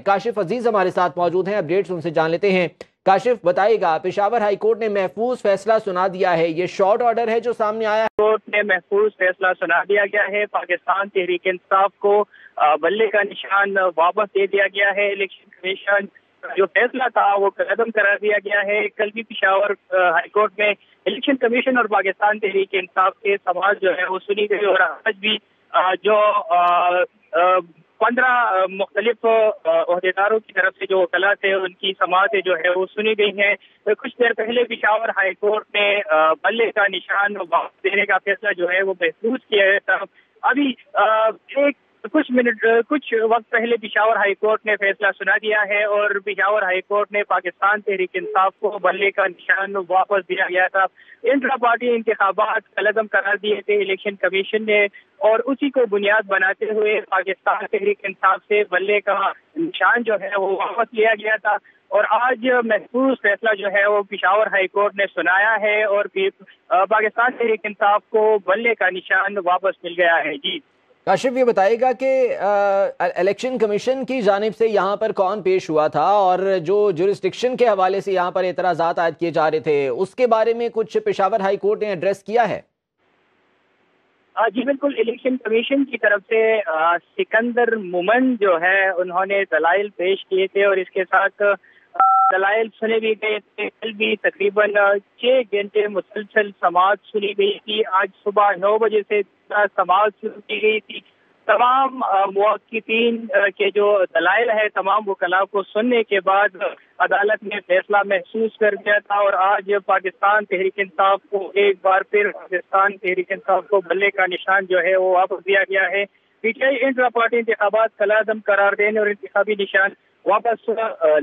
काशिफ अजीज हमारे साथ मौजूद हैं, अपडेट्स उनसे जान लेते हैं। काशिफ बताइएगा, पेशावर हाई कोर्ट ने महफूज फैसला सुना दिया है, ये शॉर्ट ऑर्डर है जो सामने आया है? कोर्ट ने महफूज फैसला सुना दिया गया है। पाकिस्तान तहरीक इंसाफ को बल्ले का निशान वापस दे दिया गया है। इलेक्शन कमीशन जो फैसला था वो कलअदम करार दिया गया है। कल भी पेशावर हाई कोर्ट में इलेक्शन कमीशन और पाकिस्तान तहरीक इंसाफ के समाज जो है वो सुनी गई, और आज भी जो 15 मुख्तलिफ ओहदेदारों की तरफ से जो वकला थे उनकी समातें जो है वो सुनी गई हैं। तो कुछ देर पहले पेशावर हाई कोर्ट ने बल्ले का निशान वापस देने का फैसला जो है वो महफूज किया है। तब अभी कुछ वक्त पहले पेशावर हाई कोर्ट ने फैसला सुना दिया है, और पेशावर हाई कोर्ट ने पाकिस्तान तहरीक इंसाफ को बल्ले का निशान वापस दिया गया था। इंट्रा पार्टी इंतखाबात कलअदम करार दिए थे इलेक्शन कमीशन ने, और उसी को बुनियाद बनाते हुए पाकिस्तान तहरीक इंसाफ से बल्ले का निशान जो है वो वापस लिया गया था। और आज महफूज फैसला जो है वो पेशावर हाई कोर्ट ने सुनाया है, और पाकिस्तान तहरीक इंसाफ को बल्ले का निशान वापस मिल गया है। जी काशिफ, ये बताइएगा कि इलेक्शन कमीशन की जानिब से यहाँ पर कौन पेश हुआ था, और जो जुरिस्डिक्शन के हवाले से यहाँ पर एतराज़ात आयद किए जा रहे थे उसके बारे में कुछ पेशावर हाई कोर्ट ने एड्रेस किया है? जी बिल्कुल, इलेक्शन कमीशन की तरफ से सिकंदर मोमन जो है उन्होंने दलाइल पेश किए थे, और इसके साथ दलाइल सुने भी गए थे। कल भी तकरीबन 6 घंटे मुसलसल समाअत सुनी गई थी। आज सुबह 9 बजे से समाअत शुरू की गई थी। तमाम मुवक्किफीन के जो दलाइल है तमाम वकला को सुनने के बाद अदालत ने फैसला महसूस कर दिया था, और आज पाकिस्तान तहरीक इंसाफ को एक बार फिर पाकिस्तान तहरीक इंसाफ को बल्ले का निशान जो है वो वापस दिया गया है। पीटीआई इंट्रा पार्टी इंतखाबात कलअदम करार देने और इंतखाबी निशान वापस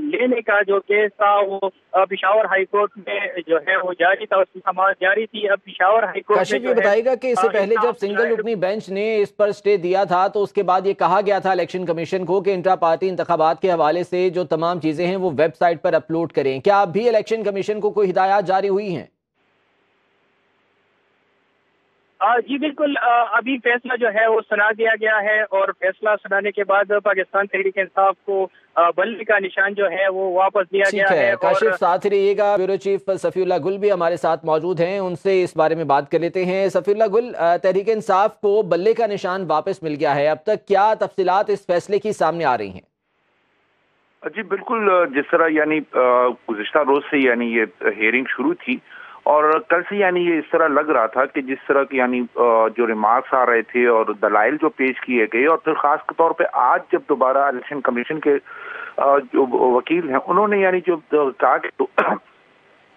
लेने का जो केस था वो पेशावर हाई कोर्ट में जो है वो जारी था, उसकी समाअत जारी थी। अब पेशावर हाई कोर्ट काशिफ, ये बताइएगा कि इससे पहले जब सिंगल रुकनी बेंच ने इस पर स्टे दिया था तो उसके बाद ये कहा गया था इलेक्शन कमीशन को कि इंट्रा पार्टी इंतखाबात के हवाले से जो तमाम चीजें हैं वो वेबसाइट पर अपलोड करें। क्या अब भी इलेक्शन कमीशन को कोई हिदायत जारी हुई हैं? जी बिल्कुल, अभी फैसला जो है वो सुना दिया गया है, और फैसला सुनाने के बाद पाकिस्तान तहरीक इंसाफ को बल्ले का निशान जो है वो वापस दिया गया है। काशिफ साथ ही रहिएगा, ब्यूरो चीफ सफीउल्लाह गुल भी हमारे साथ मौजूद हैं, उनसे इस बारे में बात कर लेते हैं। सफीउल्लाह गुल, तहरीक इंसाफ को बल्ले का निशान वापस मिल गया है, अब तक क्या तफसीलात इस फैसले की सामने आ रही हैं? जी बिल्कुल, जिस तरह यानी गुज़िश्ता रोज से यानी ये हियरिंग शुरू थी, और कल से यानी ये इस तरह लग रहा था कि जिस तरह की यानी जो रिमार्क्स आ रहे थे और दलाइल जो पेश किए गए, और फिर खास तौर पे आज जब दोबारा इलेक्शन कमीशन के जो वकील हैं उन्होंने यानी जो कहा कि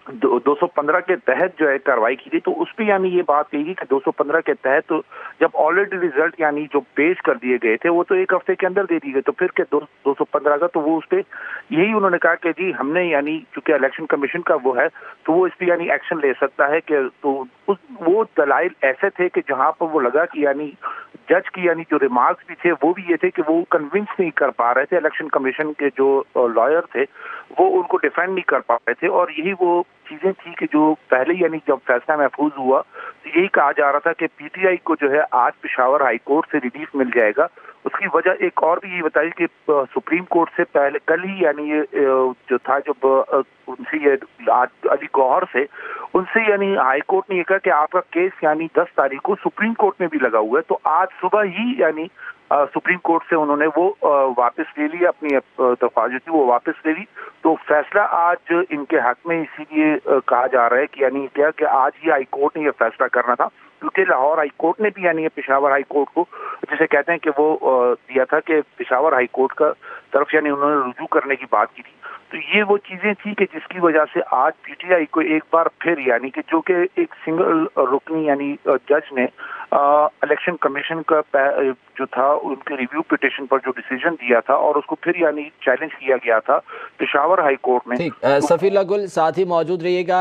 215 के तहत जो है कार्रवाई की गई, तो उस पर यानी ये बात कही कि 215 के तहत तो जब ऑलरेडी रिजल्ट यानी जो पेश कर दिए गए थे वो तो एक हफ्ते के अंदर दे दिए गए, तो फिर के 215 का तो वो उस पर यही उन्होंने कहा कि जी हमने यानी चूंकि इलेक्शन कमीशन का वो है तो वो इस पर यानी एक्शन ले सकता है कि तो वो दलाइल ऐसे थे कि जहां पर वो लगा कि यानी जज की यानी जो रिमार्क्स भी थे वो भी ये थे कि वो कन्विंस नहीं कर पा रहे थे, इलेक्शन कमीशन के जो लॉयर थे वो उनको डिफेंड नहीं कर पा रहे थे, और यही वो चीजें थी कि जो पहले यानी जब फैसला महफूज हुआ तो यही कहा जा रहा था कि पीटीआई को जो है आज पेशावर हाई कोर्ट से रिलीफ मिल जाएगा। उसकी वजह एक और भी ये बताई कि सुप्रीम कोर्ट से पहले कल ही यानी ये जो था जब उनसे ये अली गौहर से उनसे यानी हाई कोर्ट ने ये कहा कि आपका केस यानी 10 तारीख को सुप्रीम कोर्ट में भी लगा हुआ है, तो आज सुबह ही यानी सुप्रीम कोर्ट से उन्होंने वो वापस ले ली, अपनी दरख्वास्त जो थी वो वापस ले ली। तो फैसला आज इनके हक में इसीलिए कहा जा रहा है कि यानी क्या कि आज ही हाई कोर्ट ने ये फैसला करना था, क्योंकि लाहौर हाई कोर्ट ने भी यानी पेशावर हाई कोर्ट को जिसे कहते हैं कि वो दिया था कि पेशावर हाई कोर्ट का तरफ यानी उन्होंने रुजू करने की बात की थी। तो ये वो चीजें थी कि जिसकी वजह से आज पीटीआई को एक बार फिर यानी कि जो कि एक सिंगल रुकनी यानी जज ने इलेक्शन कमीशन का जो था उनके रिव्यू पिटिशन पर जो डिसीजन दिया था और उसको फिर यानी चैलेंज किया गया था पेशावर हाई कोर्ट में। ठीक, सफीउल्लाह गुल साथ ही मौजूद रहिएगा।